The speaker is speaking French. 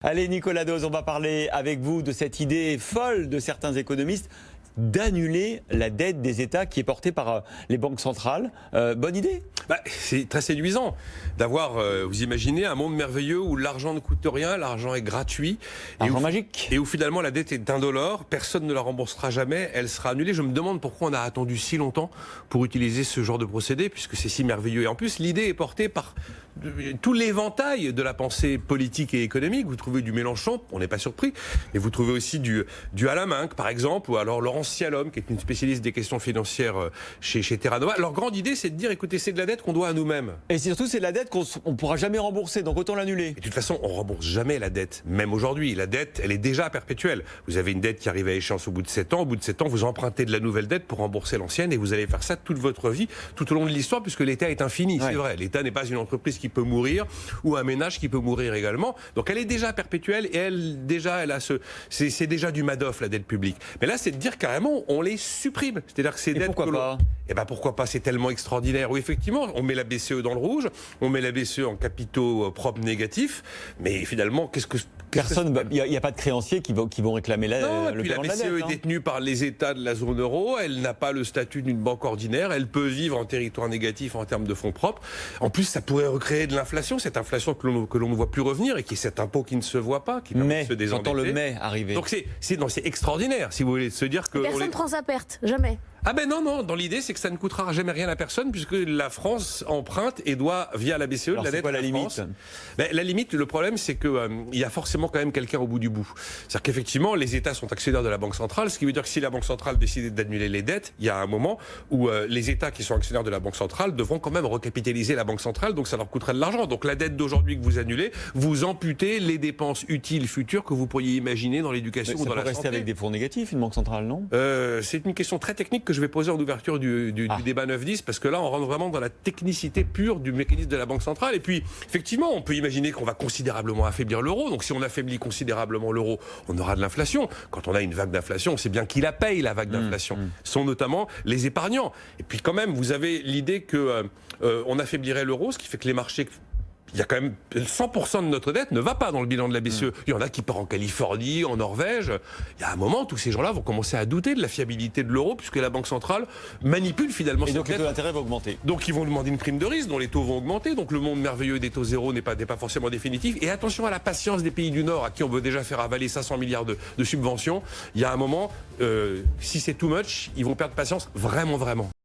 Allez Nicolas Dose, on va parler avec vous de cette idée folle de certains économistes d'annuler la dette des États qui est portée par les banques centrales. Bonne idée? C'est très séduisant d'avoir, vous imaginez, un monde merveilleux où l'argent ne coûte rien, l'argent est gratuit. Argent magique. Et où finalement la dette est indolore, personne ne la remboursera jamais, elle sera annulée. Je me demande pourquoi on a attendu si longtemps pour utiliser ce genre de procédé, puisque c'est si merveilleux. Et en plus, l'idée est portée par tout l'éventail de la pensée politique et économique. Vous trouvez du Mélenchon, on n'est pas surpris, mais vous trouvez aussi du Alain Minc, par exemple, ou alors Laurence Cialhomme, qui est une spécialiste des questions financières chez Terra Nova. Leur grande idée, c'est de dire, écoutez, c'est de la dette qu'on doit à nous-mêmes. Et surtout, c'est de la dette qu'on ne pourra jamais rembourser, donc autant l'annuler. De toute façon, on ne rembourse jamais la dette, même aujourd'hui. La dette, elle est déjà perpétuelle. Vous avez une dette qui arrive à échéance au bout de 7 ans. Au bout de 7 ans, vous empruntez de la nouvelle dette pour rembourser l'ancienne, et vous allez faire ça toute votre vie, tout au long de l'histoire, puisque l'État est infini, c'est vrai. L'État n'est pas une entreprise qui peut mourir, ou un ménage qui peut mourir également. Donc elle est déjà perpétuelle, et c'est déjà du Madoff, la dette publique. Mais là, c'est de dire carrément, on les supprime. C'est-à-dire que ces dettes... Pourquoi pas ? Eh ben pourquoi pas, c'est tellement extraordinaire. Oui, effectivement, on met la BCE dans le rouge, on met la BCE en capitaux propres négatifs, mais finalement, personne, il n'y a pas de créanciers qui vont réclamer le paiement de la dette. La BCE est détenue par les États de la zone euro, elle n'a pas le statut d'une banque ordinaire, elle peut vivre en territoire négatif en termes de fonds propres. En plus, ça pourrait recréer de l'inflation, cette inflation que l'on ne voit plus revenir et qui est cet impôt qui ne se voit pas, qui permet de se désendetter. J'entends le mais arriver. Donc c'est extraordinaire, si vous voulez, de se dire que... Personne ne prend sa perte, jamais. Ah ben non, dans l'idée, c'est que ça ne coûtera jamais rien à personne, puisque la France emprunte et doit, via la BCE, alors la dette quoi, à la limite. La limite, le problème, c'est qu'il y a forcément quand même quelqu'un au bout du bout. C'est-à-dire qu'effectivement, les États sont actionnaires de la Banque centrale, ce qui veut dire que si la Banque centrale décidait d'annuler les dettes, il y a un moment où les États qui sont actionnaires de la Banque centrale devront quand même recapitaliser la Banque centrale, donc ça leur coûterait de l'argent. Donc la dette d'aujourd'hui que vous annulez, vous amputez les dépenses utiles futures que vous pourriez imaginer dans l'éducation ou dans la santé. Ça peut rester avec des fonds négatifs, une banque centrale, non? C'est une question très technique que je vais poser en ouverture du débat 9-10, parce que là on rentre vraiment dans la technicité pure du mécanisme de la Banque centrale. Et puis effectivement on peut imaginer qu'on va considérablement affaiblir l'euro, donc si on affaiblit considérablement l'euro, on aura de l'inflation. Quand on a une vague d'inflation, on sait bien qui la paye, la vague d'inflation. Sont notamment les épargnants. Et puis quand même vous avez l'idée que on affaiblirait l'euro, ce qui fait que les marchés... Il y a quand même 100% de notre dette ne va pas dans le bilan de la BCE. Il y en a qui partent en Californie, en Norvège. Il y a un moment, tous ces gens-là vont commencer à douter de la fiabilité de l'euro, puisque la Banque centrale manipule finalement cette dette. Et donc les taux d'intérêt vont augmenter. Donc ils vont demander une prime de risque, dont les taux vont augmenter. Donc le monde merveilleux des taux zéro n'est pas forcément définitif. Et attention à la patience des pays du Nord, à qui on veut déjà faire avaler 500 milliards de subventions. Il y a un moment, si c'est too much, ils vont perdre patience, vraiment.